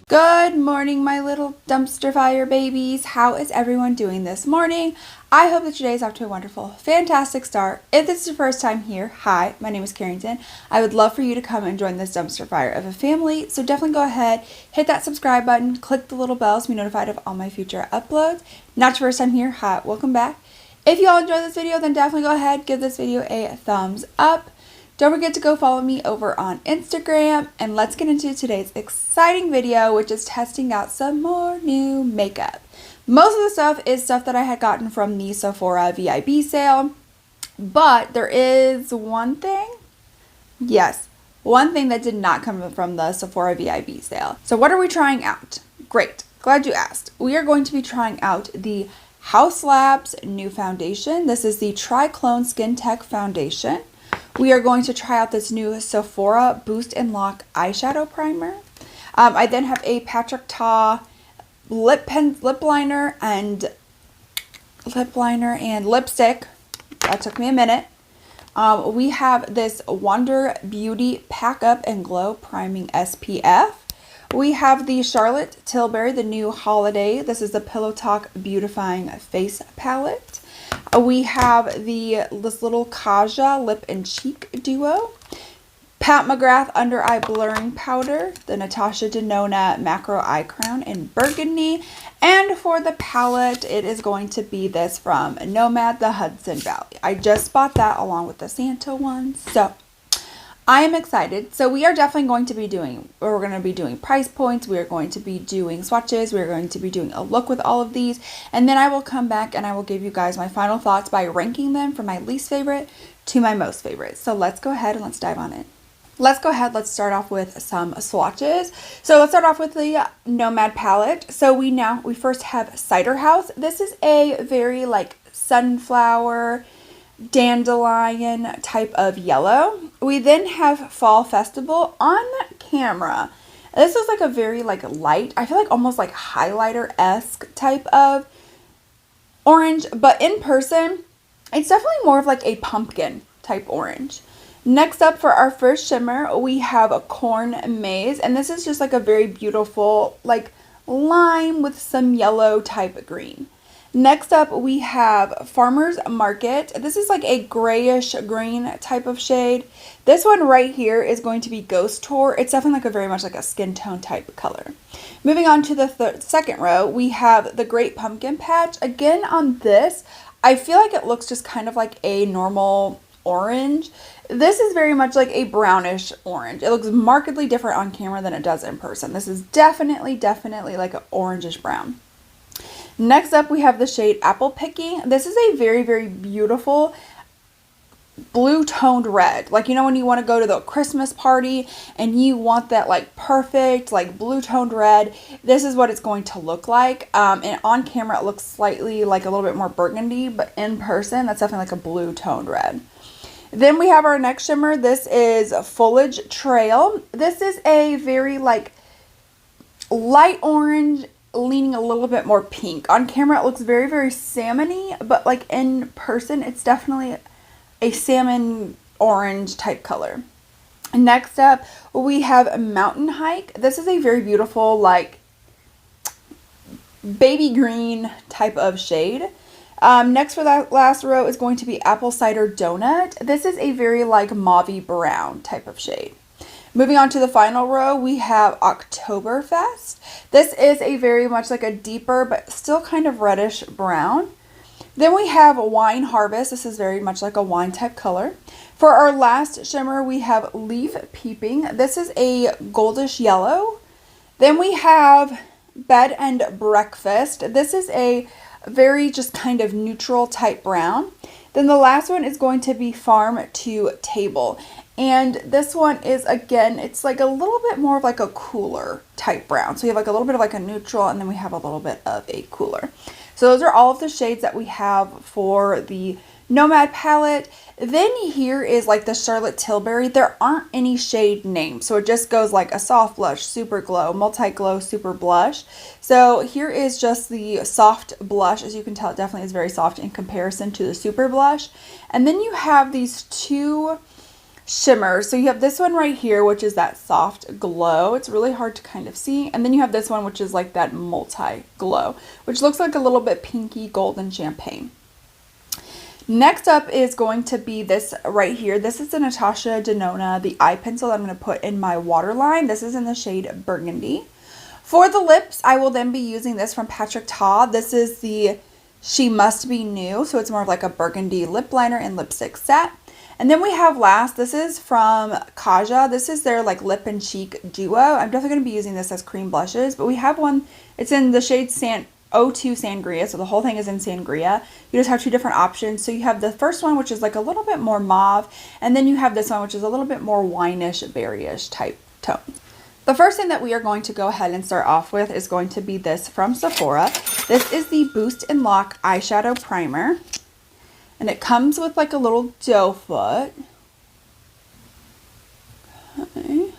Good morning, my little dumpster fire babies. How is everyone doing this morning? I hope that your day is off to a wonderful, fantastic start. If this is your first time here, hi, my name is Carrington. I would love for you to come and join this dumpster fire of a family. So definitely go ahead, hit that subscribe button, click the little bells to be notified of all my future uploads. Not your first time here, hi, welcome back. If you all enjoyed this video, then definitely go ahead, give this video a thumbs up. Don't forget to go follow me over on Instagram, and let's get into today's exciting video, which is testing out some more new makeup. Most of the stuff is stuff that I had gotten from the Sephora VIB sale, but there is one thing, yes, one thing that did not come from the Sephora VIB sale. So what are we trying out? Great, glad you asked. We are going to be trying out the Haus Labs new foundation. This is the Triclone Skin Tech foundation. We are going to try out this new Sephora Boost and Lock eyeshadow primer. I then have a Patrick Ta lip liner and lipstick. That took me a minute. We have this Wonder Beauty Pack Up and Glow Priming SPF. We have the Charlotte Tilbury, the new holiday. This is the Pillow Talk Beautifying Face Palette. We have this little Kaja Lip and Cheek Duo, Pat McGrath Under Eye Blurring Powder, the Natasha Denona Macro Eye Crown in Burgundy, and for the palette, it is going to be this from Nomad the Hudson Valley. I just bought that along with the Santa one, so I am excited. So we are definitely going to be doing price points. We are going to be doing swatches. We're going to be doing a look with all of these. And then I will come back and I will give you guys my final thoughts by ranking them from my least favorite to my most favorite. So let's go ahead and let's dive on in. Let's start off with some swatches. So let's start off with the Nomad palette. So we first have Cider House. This is a very like sunflower, dandelion type of yellow. We then have Fall Festival. On camera, this is like a very like light, I feel like almost like highlighter-esque type of orange, but in person it's definitely more of like a pumpkin type orange. Next up, for our first shimmer, we have a Corn Maze, and this is just like a very beautiful like lime with some yellow type green. Next up, we have Farmer's Market. This is like a grayish green type of shade. This one right here is going to be Ghost Tour. It's definitely like very much like a skin tone type color. Moving on to the second row, we have the Great Pumpkin Patch. Again, on this, I feel like it looks just kind of like a normal orange. This is very much like a brownish orange. It looks markedly different on camera than it does in person. This is definitely like an orangish brown. Next up, we have the shade Apple Picking. This is a very, very beautiful blue toned red. Like, you know, when you want to go to the Christmas party and you want that like perfect like blue toned red, this is what it's going to look like. And on camera, it looks slightly like a little bit more burgundy, but in person, that's definitely like a blue toned red. Then we have our next shimmer. This is Foliage Trail. This is a very like light orange, leaning a little bit more pink. On camera it looks very, very salmony, but like in person it's definitely a salmon orange type color. Next up, we have Mountain Hike. This is a very beautiful like baby green type of shade. Next for that last row is going to be Apple Cider Donut. This is a very like mauvey brown type of shade. Moving on to the final row, we have Oktoberfest. This is a very much like a deeper, but still kind of reddish brown. Then we have Wine Harvest. This is very much like a wine type color. For our last shimmer, we have Leaf Peeping. This is a goldish yellow. Then we have Bed and Breakfast. This is a very just kind of neutral type brown. Then the last one is going to be Farm to Table. And this one is, again, it's like a little bit more of like a cooler type brown. So you have like a little bit of like a neutral, and then we have a little bit of a cooler. So those are all of the shades that we have for the Nomad palette. Then here is like the Charlotte Tilbury. There aren't any shade names, so it just goes like a soft blush, super glow, multi-glow, super blush. So here is just the soft blush. As you can tell, it definitely is very soft in comparison to the super blush. And then you have these two shimmers. So you have this one right here, which is that soft glow. It's really hard to kind of see. And then you have this one, which is like that multi-glow, which looks like a little bit pinky golden champagne. Next up is going to be this right here. This is the Natasha Denona, the eye pencil that I'm going to put in my waterline. This is in the shade Burgundy. For the lips, I will then be using this from Patrick Ta. This is the She Must Be New, so it's more of like a burgundy lip liner and lipstick set. And then we have last, this is from Kaja. This is their like lip and cheek duo. I'm definitely going to be using this as cream blushes, but we have one, it's in the shade O2 Sangria, so the whole thing is in Sangria. You just have two different options. So you have the first one, which is like a little bit more mauve, and then you have this one, which is a little bit more wineish, berryish type tone. The first thing that we are going to go ahead and start off with is going to be this from Sephora. This is the Boost and Lock Eyeshadow Primer. And it comes with like a little doe foot. Okay.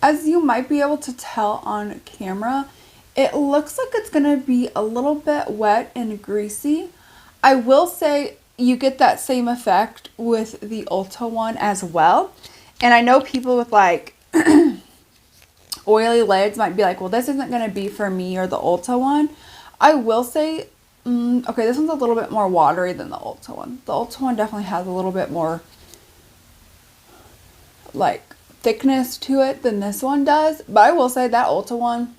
As you might be able to tell on camera, it looks like it's going to be a little bit wet and greasy. I will say you get that same effect with the Ulta one as well. And I know people with like oily lids might be like, well, this isn't going to be for me or the Ulta one. I will say, okay, this one's a little bit more watery than the Ulta one. The Ulta one definitely has a little bit more like thickness to it than this one does. But I will say that Ulta one,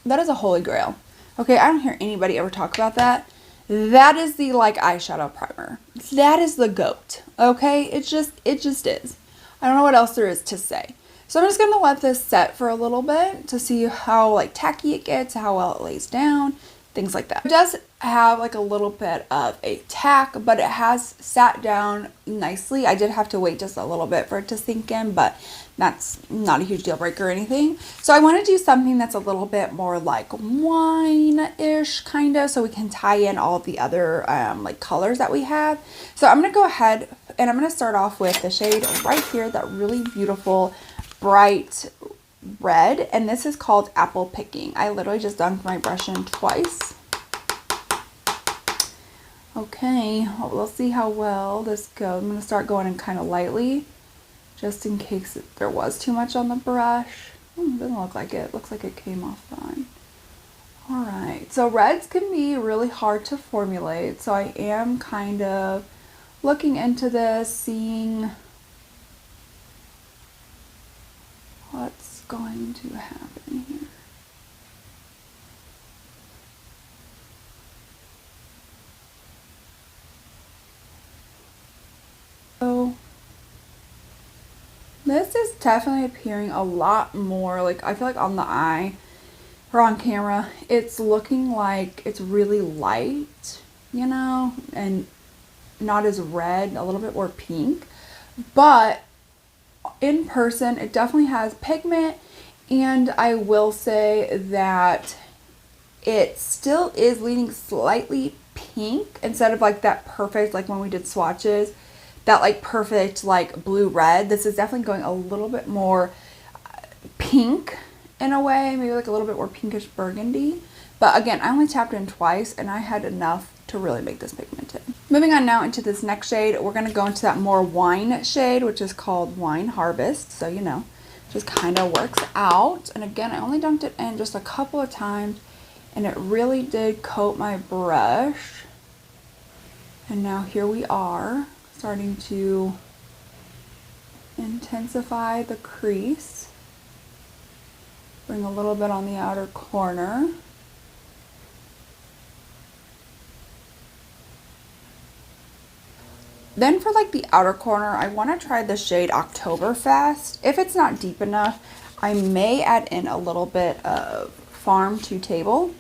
that is a holy grail. Okay, I don't hear anybody ever talk about that. That is the like eyeshadow primer. That is the GOAT. Okay, it just is. I don't know what else there is to say. So I'm just going to let this set for a little bit to see how like tacky it gets, how well it lays down, things like that. It does have like a little bit of a tack, but it has sat down nicely. I did have to wait just a little bit for it to sink in, but that's not a huge deal breaker or anything. So I want to do something that's a little bit more like wine-ish kind of, so we can tie in all of the other like colors that we have. So I'm going to go ahead and I'm going to start off with the shade right here, that really beautiful bright red, and this is called Apple Picking. I literally just dunked my brush in twice. Okay, well, we'll see how well this goes. I'm going to start going in kind of lightly, just in case there was too much on the brush. Doesn't look like it. Looks like it came off fine. Alright, so reds can be really hard to formulate, so I am kind of looking into this, seeing what's going to happen here. So this is definitely appearing a lot more, like I feel like on the eye or on camera, it's looking like it's really light, you know, and not as red, a little bit more pink, but in person it definitely has pigment, and I will say that it still is leaning slightly pink instead of like that perfect, like when we did swatches, that like perfect like blue red. This is definitely going a little bit more pink in a way, maybe like a little bit more pinkish burgundy. But again, I only tapped in twice and I had enough to really make this pigmented. Moving on now into this next shade, we're going to go into that more wine shade, which is called Wine Harvest. So, you know, just kind of works out. And again, I only dunked it in just a couple of times and it really did coat my brush. And now here we are, starting to intensify the crease. Bring a little bit on the outer corner. Then for like the outer corner, I want to try the shade Oktoberfest. If it's not deep enough, I may add in a little bit of Farm to Table.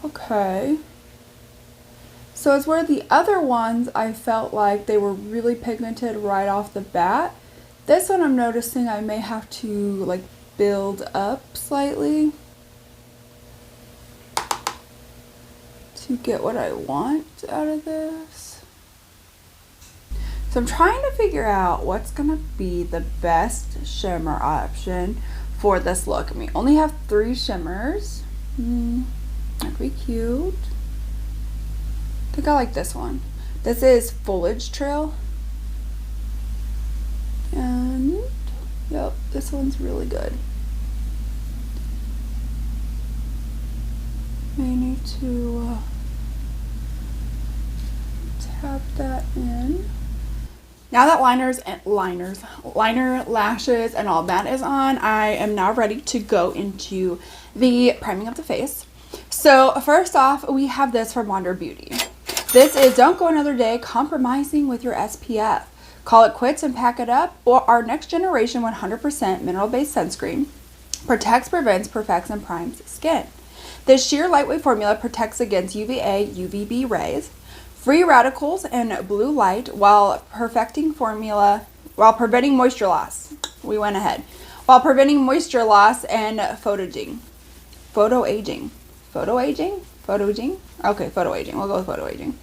Okay. So as where the other ones, I felt like they were really pigmented right off the bat. This one I'm noticing I may have to like build up slightly to get what I want out of this. So I'm trying to figure out what's gonna be the best shimmer option for this look. And we only have 3 shimmers. That'd be cute. I think I like this one. This is Foliage Trail. And yep, this one's really good. May need to tap that in. Now that liner, lashes, and all that is on, I am now ready to go into the priming of the face. So first off, we have this from Wander Beauty. This is Don't Go Another Day Compromising with Your SPF. Call it quits and pack it up, or our next generation 100% mineral-based sunscreen protects, prevents, perfects, and primes skin. This sheer lightweight formula protects against UVA, UVB rays, free radicals, and blue light while preventing moisture loss. We went ahead. While preventing moisture loss and photoaging. Okay, photoaging. We'll go with photoaging.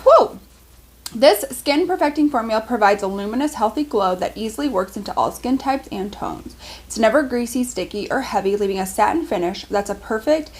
Whoa! This skin perfecting formula provides a luminous, healthy glow that easily works into all skin types and tones. It's never greasy, sticky, or heavy, leaving a satin finish that's a perfect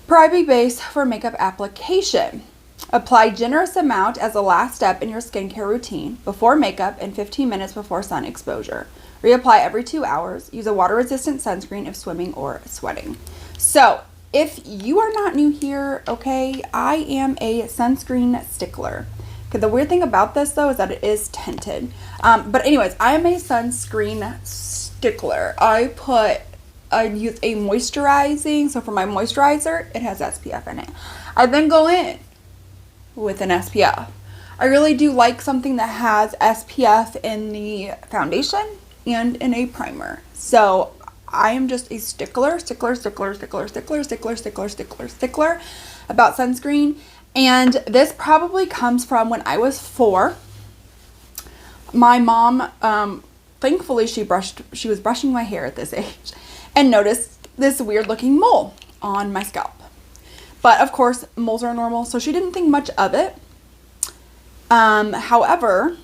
priming base for makeup application. Apply generous amount as a last step in your skincare routine before makeup and 15 minutes before sun exposure. Reapply every 2 hours. Use a water-resistant sunscreen if swimming or sweating. So, if you are not new here, okay, I am a sunscreen stickler. Okay, the weird thing about this, though, is that it is tinted. But anyways, I am a sunscreen stickler. I use a moisturizing, so for my moisturizer, it has SPF in it. I then go in with an SPF. I really do like something that has SPF in the foundation and in a primer. So I am just a stickler about sunscreen. And this probably comes from when I was 4. My mom, thankfully she was brushing my hair at this age and noticed this weird looking mole on my scalp. But of course, moles are normal, so she didn't think much of it. However,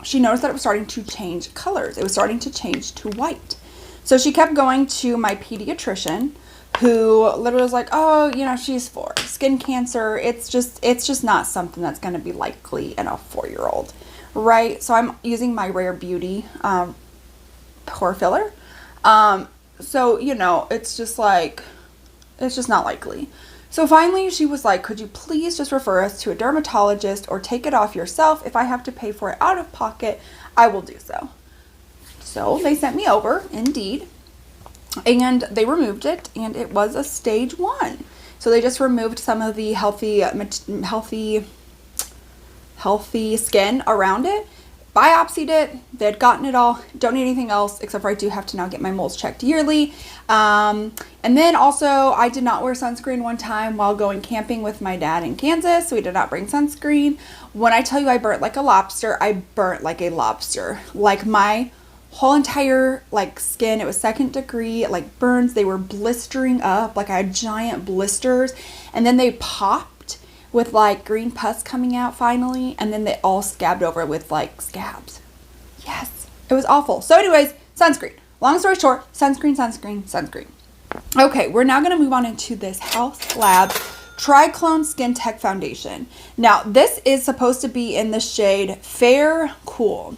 she noticed that it was starting to change colors. It was starting to change to white. So she kept going to my pediatrician, who literally was like, oh, you know, she's 4. Skin cancer, it's just not something that's going to be likely in a 4-year-old, right? So I'm using my Rare Beauty pore filler. So, you know, it's just not likely. So finally she was like, could you please just refer us to a dermatologist or take it off yourself? If I have to pay for it out of pocket, I will do so. So they sent me over, indeed, and they removed it, and it was a stage 1. So they just removed some of the healthy skin around it, biopsied it. They had gotten it all. Don't need anything else, except for I do have to now get my moles checked yearly. And then also, I did not wear sunscreen one time while going camping with my dad in Kansas. So we did not bring sunscreen. When I tell you I burnt like a lobster, I burnt like a lobster. Like my whole entire skin, it was 2nd degree, burns. They were blistering up, I had giant blisters, and then they popped with green pus coming out finally, and then they all scabbed over with scabs. Yes, it was awful. So anyways, sunscreen. Long story short, sunscreen. Okay, we're now going to move on into this House Lab Triclone Skin Tech Foundation. Now, this is supposed to be in the shade Fair Cool.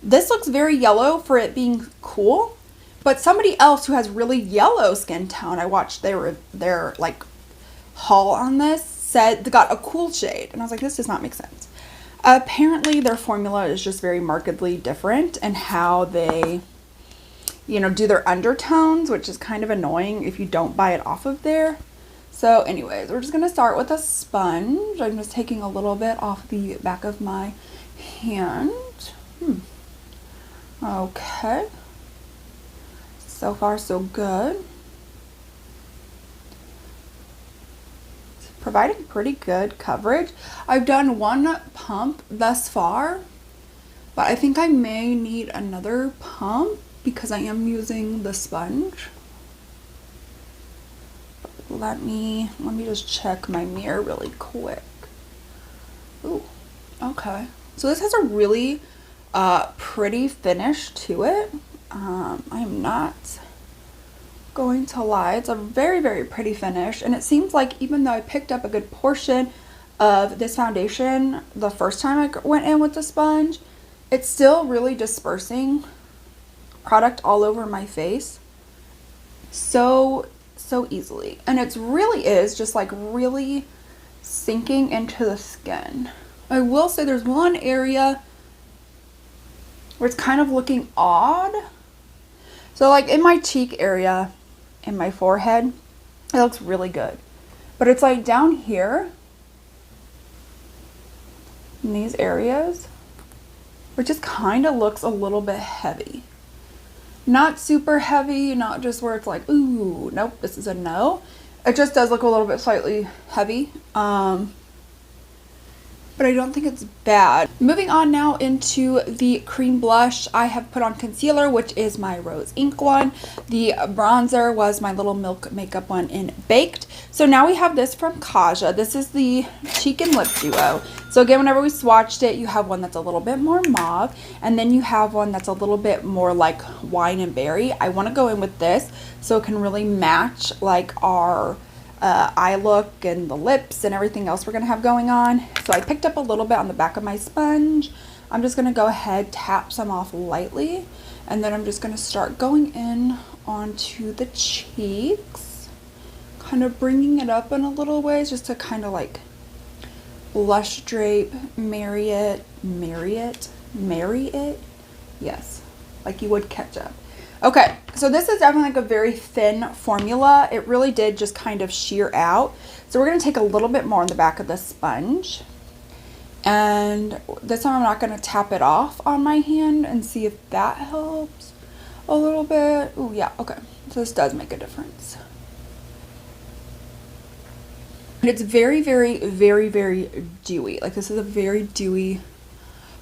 This looks very yellow for it being cool, but somebody else who has really yellow skin tone, I watched their haul on this, said they got a cool shade, and I was like, this does not make sense. Apparently their formula is just very markedly different in how they, do their undertones, which is kind of annoying if you don't buy it off of there. So anyways, we're just going to start with a sponge. I'm just taking a little bit off the back of my hand. Okay. So far, so good. It's providing pretty good coverage. I've done 1 pump thus far, But I think I may need another pump because I am using the sponge. Let me just check my mirror really quick. Ooh, okay. So this has a really pretty finish to it. I am not going to lie. It's a very, very pretty finish. And it seems like even though I picked up a good portion of this foundation the first time I went in with the sponge, it's still really dispersing product all over my face so easily. And it really is just like really sinking into the skin. I will say there's one area where it's kind of looking odd. So like in my cheek area, in my forehead, it looks really good. But it's like down here, in these areas, it just kind of looks a little bit heavy. Not super heavy, not just where it's like, ooh, nope, this is a no. It just does look a little bit slightly heavy. But I don't think it's bad. Moving on now into the cream blush, I have put on concealer, which is my Rose Ink one. The bronzer was my Little Milk Makeup one in Baked. So now we have this from Kaja. This is the Cheek and Lip Duo. So again, whenever we swatched it, you have one that's a little bit more mauve, and then you have one that's a little bit more like wine and berry. I want to go in with this so it can really match like our eye look and the lips and everything else we're going to have going on. So I picked up a little bit on the back of my sponge. I'm just going to go ahead, tap some off lightly, and then I'm just going to start going in onto the cheeks, kind of bringing it up in a little ways just to kind of like blush drape, marry it, yes, like you would ketchup. Okay, so this is definitely like a very thin formula. It really did just kind of sheer out. So we're going to take a little bit more on the back of the sponge. And this time I'm not going to tap it off on my hand and see if that helps a little bit. Oh yeah, okay. So this does make a difference. And it's very, very, very, very dewy. Like this is a very dewy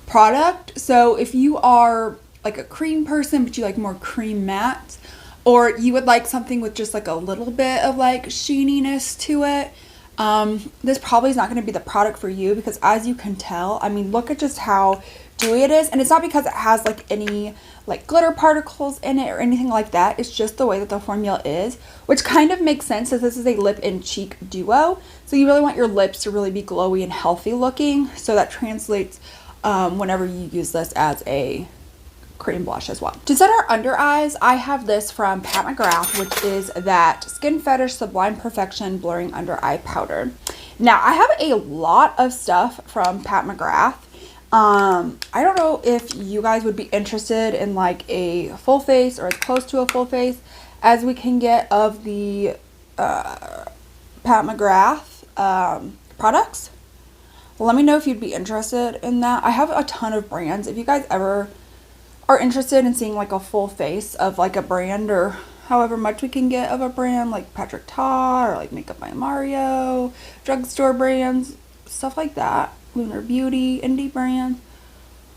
product. So if you are like a cream person, but you like more cream matte, or you would like something with just like a little bit of like sheeniness to it, this probably is not going to be the product for you, because as you can tell, I mean, look at just how dewy it is. And it's not because it has like any like glitter particles in it or anything like that. It's just the way that the formula is, which kind of makes sense as this is a lip and cheek duo. So you really want your lips to really be glowy and healthy looking. So that translates whenever you use this as a cream blush as well. To set our under eyes, I have this from Pat McGrath, which is that Skin Fetish Sublime Perfection Blurring Under Eye Powder. Now, I have a lot of stuff from Pat McGrath. I don't know if you guys would be interested in like a full face or as close to a full face as we can get of the Pat McGrath products. Let me know if you'd be interested in that. I have a ton of brands. If you guys ever are interested in seeing like a full face of like a brand, or however much we can get of a brand like Patrick Ta or like Makeup by Mario, drugstore brands, stuff like that, Lunar Beauty, indie brands,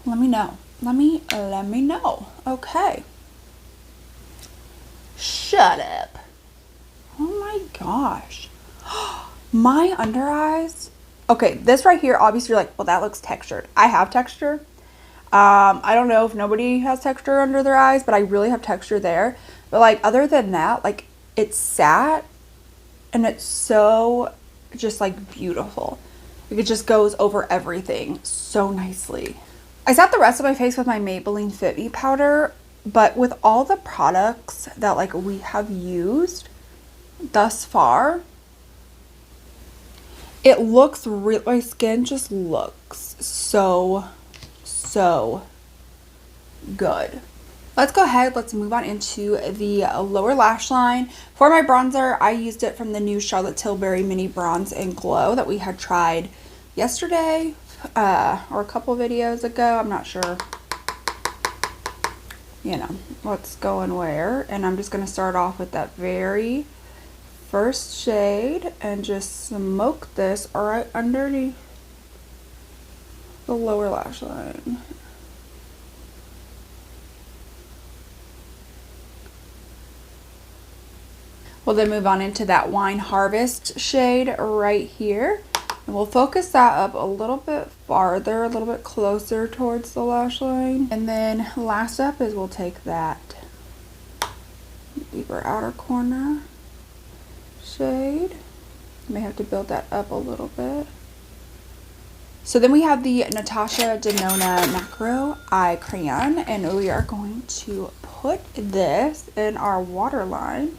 let me know. Let me know. Okay. Shut up. Oh my gosh. My under eyes. Okay, this right here, obviously you're like, well, that looks textured. I have texture. I don't know if nobody has texture under their eyes, but I really have texture there. But like other than that, like it's satin and it's so just like beautiful. Like it just goes over everything so nicely. I sat the rest of my face with my Maybelline Fit Me powder, but with all the products that like we have used thus far, it looks real. My skin just looks so good. Let's go ahead, let's move on into the lower lash line. For my bronzer, I used it from the new Charlotte Tilbury Mini Bronze and Glow that we had tried yesterday or a couple videos ago. I'm not sure, you know, what's going where. And I'm just going to start off with that very first shade and just smoke this right underneath the lower lash line. We'll then move on into that Wine Harvest shade right here. And we'll focus that up a little bit farther, a little bit closer towards the lash line. And then last up is we'll take that deeper outer corner shade. May have to build that up a little bit. So then we have the Natasha Denona Macro Eye Crayon, and we are going to put this in our waterline.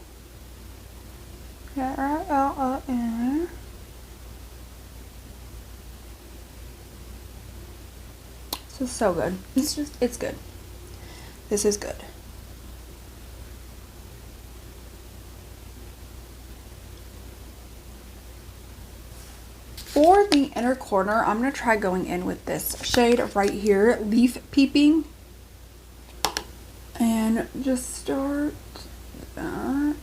Get right out in there. This is so good. It's good. This is good. For the inner corner, I'm going to try going in with this shade right here, Leaf Peeping. And just start that.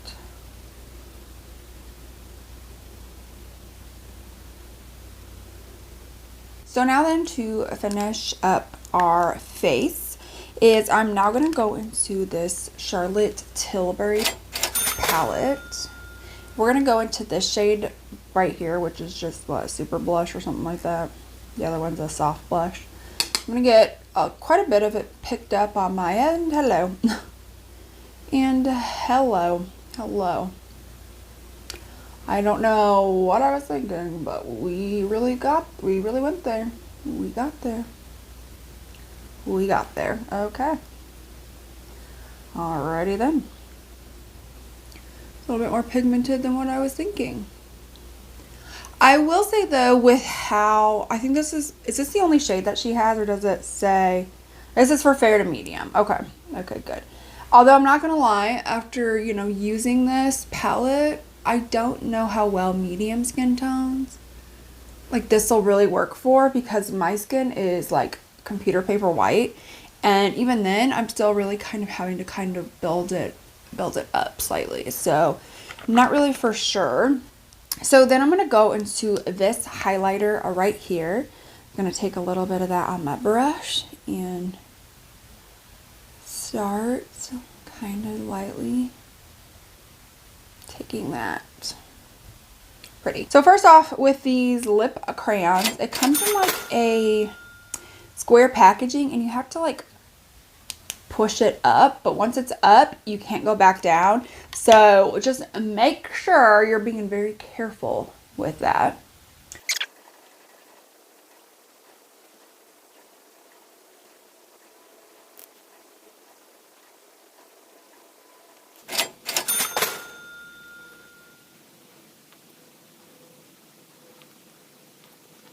So now then, to finish up our face is I'm now going to go into this Charlotte Tilbury palette. We're going to go into this shade right here, which is just what, super blush or something like that. The other one's a soft blush. I'm going to get quite a bit of it picked up on my end. Hello. And hello. I don't know what I was thinking, but we really went there. We got there. Okay. Alrighty then. A little bit more pigmented than what I was thinking. I will say though, with how, I think is this the only shade that she has, or does it say, this is for fair to medium? Okay, good. Although I'm not going to lie, after, using this palette, I don't know how well medium skin tones, like this will really work for, because my skin is like computer paper white. And even then, I'm still really kind of having to build it up slightly. So I'm not really for sure. So then I'm going to go into this highlighter right here. I'm going to take a little bit of that on my brush and start kind of lightly taking that. Pretty. So first off, with these lip crayons, it comes in like a square packaging, and you have to like push it up, but once it's up, you can't go back down. So just make sure you're being very careful with that.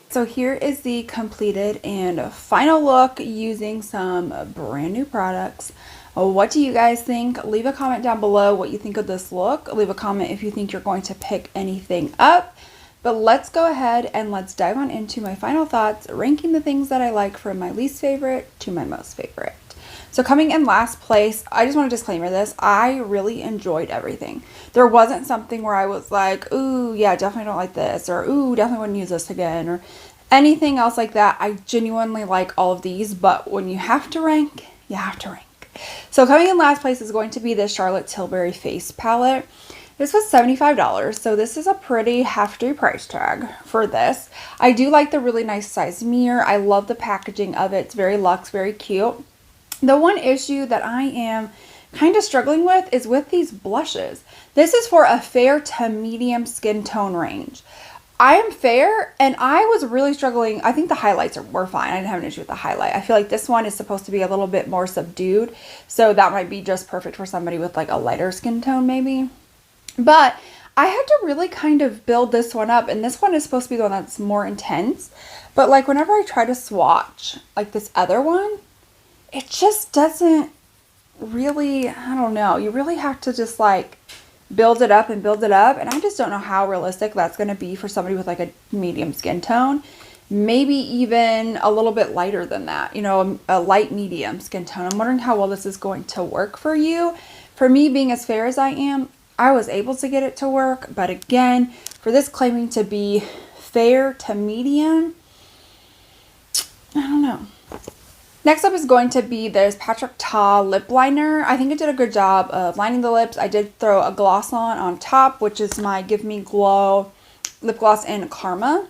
So here is the completed and final look using some brand new products. What do you guys think? Leave a comment down below what you think of this look. Leave a comment if you think you're going to pick anything up. But let's go ahead and let's dive on into my final thoughts, ranking the things that I like from my least favorite to my most favorite. So coming in last place, I just want to disclaimer this, I really enjoyed everything. There wasn't something where I was like, ooh, yeah, definitely don't like this, or ooh, definitely wouldn't use this again, or anything else like that. I genuinely like all of these, but when you have to rank, you have to rank. So coming in last place is going to be the Charlotte Tilbury face palette. This was $75, so this is a pretty hefty price tag for this. I do like the really nice size mirror. I love the packaging of it. It's very luxe, very cute. The one issue that I am kind of struggling with is with these blushes. This is for a fair to medium skin tone range. I am fair, and I was really struggling. I think the highlights were fine. I didn't have an issue with the highlight. I feel like this one is supposed to be a little bit more subdued, so that might be just perfect for somebody with like a lighter skin tone maybe. But I had to really kind of build this one up, and this one is supposed to be the one that's more intense. But like whenever I try to swatch like this other one, it just doesn't really, I don't know. You really have to just like build it up and build it up. And I just don't know how realistic that's going to be for somebody with like a medium skin tone. Maybe even a little bit lighter than that, a light medium skin tone. I'm wondering how well this is going to work for you. For me, being as fair as I am, I was able to get it to work. But again, for this claiming to be fair to medium, I don't know. Next up is going to be this Patrick Ta lip liner. I think it did a good job of lining the lips. I did throw a gloss on top, which is my Give Me Glow lip gloss in Karma.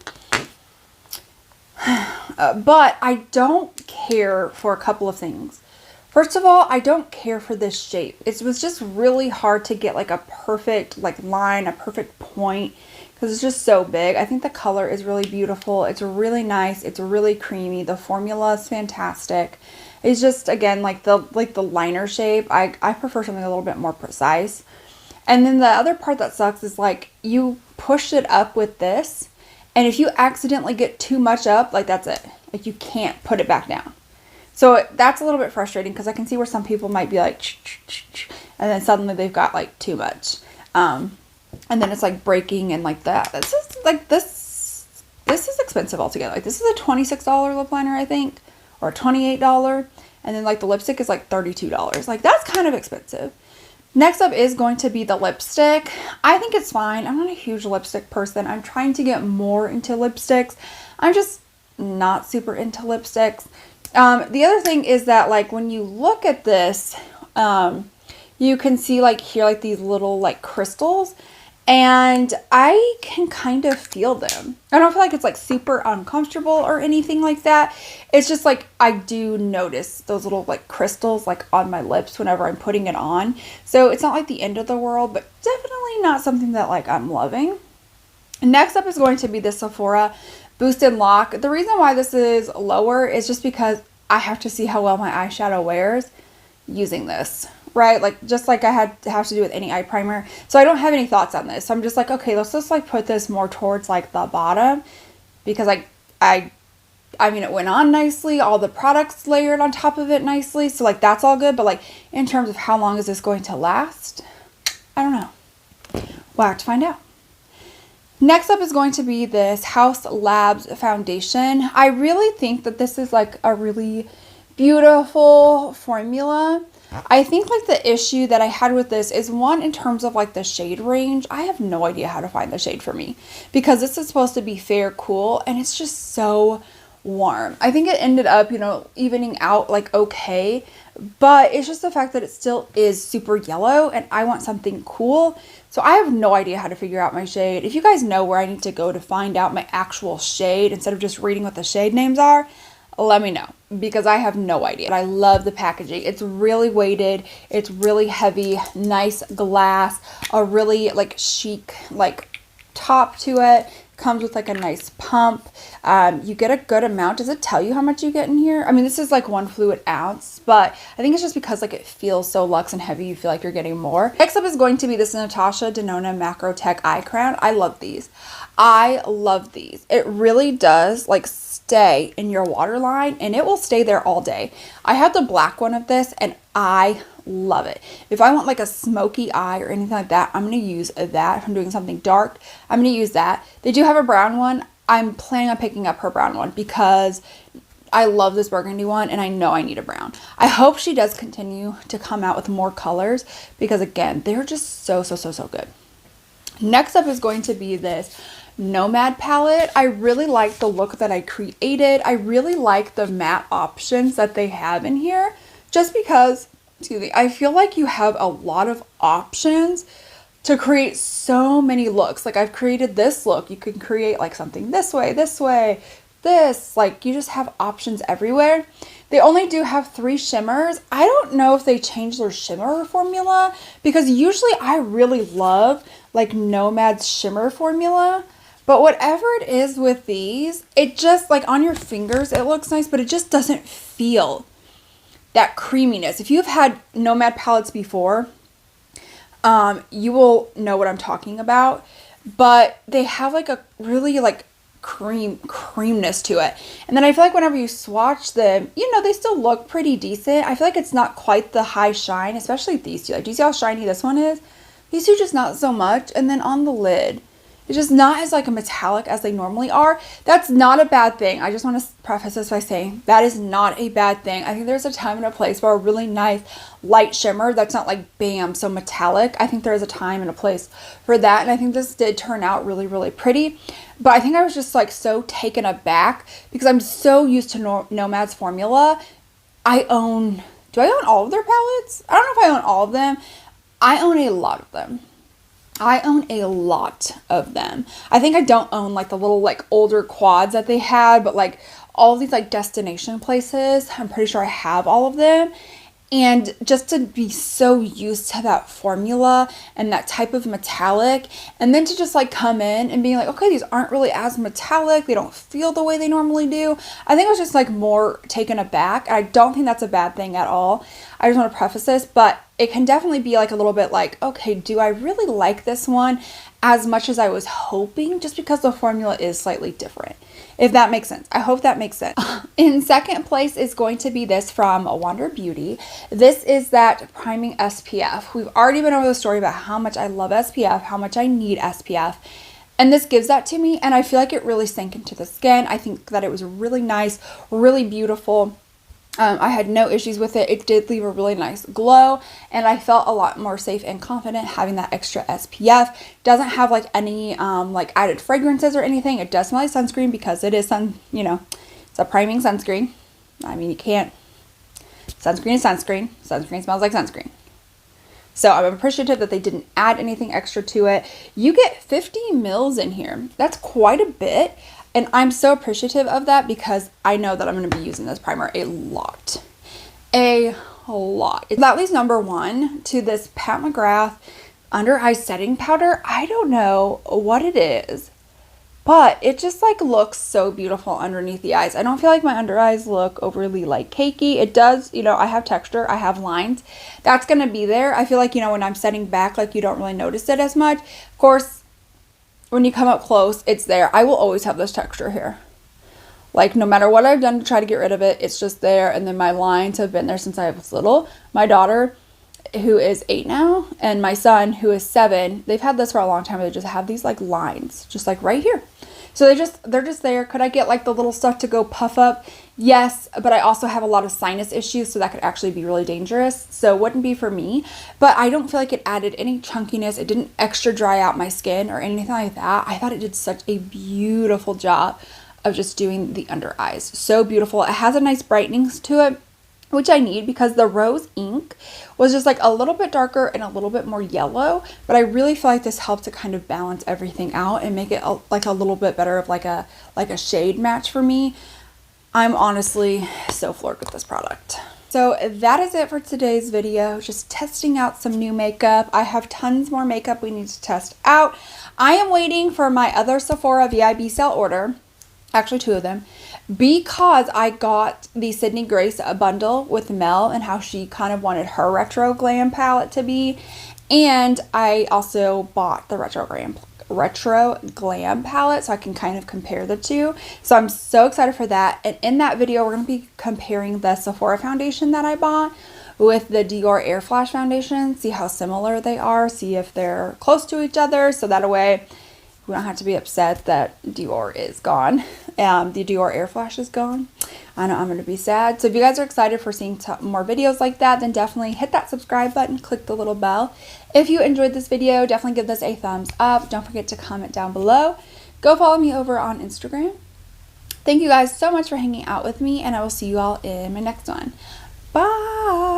But I don't care for a couple of things. First of all, I don't care for this shape. It was just really hard to get like a perfect like line, a perfect point, because it's just so big. I think the color is really beautiful. It's really nice. It's really creamy. The formula is fantastic. It's just, again, like the liner shape. I prefer something a little bit more precise. And then the other part that sucks is like you push it up with this, and if you accidentally get too much up, like that's it. Like you can't put it back down. So that's a little bit frustrating because I can see where some people might be like, and then suddenly they've got like too much. And then it's like breaking and like that. This is like, this is expensive altogether. Like this is a $26 lip liner, I think, or $28. And then like the lipstick is like $32. Like that's kind of expensive. Next up is going to be the lipstick. I think it's fine. I'm not a huge lipstick person. I'm trying to get more into lipsticks. I'm just not super into lipsticks. The other thing is that like when you look at this, you can see like here like these little like crystals, and I can kind of feel them. I don't feel like it's like super uncomfortable or anything like that. It's just like I do notice those little like crystals like on my lips whenever I'm putting it on. So it's not like the end of the world, but definitely not something that like I'm loving. Next up is going to be the Sephora Boost and Lock. The reason why this is lower is just because I have to see how well my eyeshadow wears using this, right? Like just like I have to do with any eye primer. So I don't have any thoughts on this. So I'm just like, okay, let's just like put this more towards like the bottom, because I mean, it went on nicely. All the products layered on top of it nicely. So like that's all good. But like in terms of how long is this going to last, I don't know. We'll have to find out. Next up is going to be this House Labs foundation. I really think that this is like a really beautiful formula. I think like the issue that I had with this is, one, in terms of like the shade range. I have no idea how to find the shade for me, because this is supposed to be fair cool and it's just so warm. I think it ended up, you know, evening out like okay, but it's just the fact that it still is super yellow and I want something cool. So I have no idea how to figure out my shade. If you guys know where I need to go to find out my actual shade instead of just reading what the shade names are, let me know, because I have no idea. But I love the packaging. It's really weighted. It's really heavy, nice glass, a really like chic like top to it. Comes with like a nice pump. You get a good amount. Does it tell you how much you get in here? I mean, this is like 1 fluid ounce, but I think it's just because like it feels so luxe and heavy, you feel like you're getting more. Next up is going to be this Natasha Denona Macro Tech Eye Crown. I love these. I love these. It really does like stay in your waterline and it will stay there all day. I have the black one of this and I love it. If I want like a smoky eye or anything like that, I'm going to use that. If I'm doing something dark, I'm going to use that. They do have a brown one. I'm planning on picking up her brown one because I love this burgundy one and I know I need a brown. I hope she does continue to come out with more colors because again, they're just so good. Next up is going to be this Nomad palette. I really like the look that I created. I really like the matte options that they have in here, just because, excuse me, I feel like you have a lot of options to create so many looks. Like I've created this look. You can create like something this way, this, like you just have options everywhere. They only do have 3 shimmers. I don't know if they changed their shimmer formula, because usually I really love like Nomad's shimmer formula. But whatever it is with these, it just like on your fingers, it looks nice, but it just doesn't feel that creaminess. If you've had Nomad palettes before, you will know what I'm talking about, but they have like a really like creamness to it. And then I feel like whenever you swatch them, you know, they still look pretty decent. I feel like it's not quite the high shine, especially these two. Like, do you see how shiny this one is? These two just not so much. And then on the lid, it's just not as like a metallic as they normally are. That's not a bad thing. I just want to preface this by saying that is not a bad thing. I think there's a time and a place for a really nice light shimmer that's not like bam, so metallic. I think there is a time and a place for that. And I think this did turn out really pretty. But I think I was just like so taken aback because I'm so used to Nomad's formula. do I own all of their palettes? I don't know if I own all of them. I own a lot of them. I own a lot of them. I think I don't own like the little like older quads that they had, but like all these like destination places, I'm pretty sure I have all of them. And just to be so used to that formula and that type of metallic, and then to just like come in and being like, okay, these aren't really as metallic. They don't feel the way they normally do. I think I was just like more taken aback. I don't think that's a bad thing at all. I just want to preface this, but it can definitely be like a little bit like, okay, do I really like this one as much as I was hoping, just because the formula is slightly different? If that makes sense. I hope that makes sense. In second place is going to be this from Wander Beauty. This is that priming SPF. We've already been over the story about how much I love SPF, how much I need SPF. And this gives that to me, and I feel like it really sank into the skin. I think that it was really nice, really beautiful. I had no issues with it. It did leave a really nice glow, and I felt a lot more safe and confident having that extra SPF. Doesn't have like any like added fragrances or anything. It does smell like sunscreen because it is it's a priming sunscreen. I mean, you can't, sunscreen is sunscreen. Sunscreen smells like sunscreen. So I'm appreciative that they didn't add anything extra to it. You get 50 mils in here. That's quite a bit. And I'm so appreciative of that because I know that I'm going to be using this primer a lot. A lot. That leads number one to this Pat McGrath under eye setting powder. I don't know what it is, but it just like looks so beautiful underneath the eyes. I don't feel like my under eyes look overly like cakey. It does, I have texture, I have lines. That's going to be there. I feel like, when I'm setting back, like you don't really notice it as much. Of course, when you come up close, it's there. I will always have this texture here. Like no matter what I've done to try to get rid of it, it's just there. And then my lines have been there since I was little. My daughter, who is 8 now, and my son, who is 7, they've had this for a long time. They just have these like lines, just like right here. So they're just there. Could I get like the little stuff to go puff up? Yes, but I also have a lot of sinus issues, so that could actually be really dangerous. So it wouldn't be for me, but I don't feel like it added any chunkiness. It didn't extra dry out my skin or anything like that. I thought it did such a beautiful job of just doing the under eyes. So beautiful. It has a nice brightening to it, which I need because the rose ink was just like a little bit darker and a little bit more yellow, but I really feel like this helped to kind of balance everything out and make it like a little bit better of like a shade match for me. I'm honestly so floored with this product. So that is it for today's video. Just testing out some new makeup. I have tons more makeup we need to test out. I am waiting for my other Sephora VIB sale order, actually 2 of them, because I got the Sydney Grace bundle with Mel and how she kind of wanted her retro glam palette to be. And I also bought the retro glam palette so I can kind of compare the two. So I'm so excited for that. And in that video, we're going to be comparing the Sephora foundation that I bought with the Dior Air Flash foundation, see how similar they are, see if they're close to each other, so that way we don't have to be upset that Dior is gone. The Dior Air Flash is gone. I know I'm going to be sad. So if you guys are excited for seeing more videos like that, then definitely hit that subscribe button, click the little bell. If you enjoyed this video, definitely give this a thumbs up. Don't forget to comment down below. Go follow me over on Instagram. Thank you guys so much for hanging out with me, and I will see you all in my next one. Bye!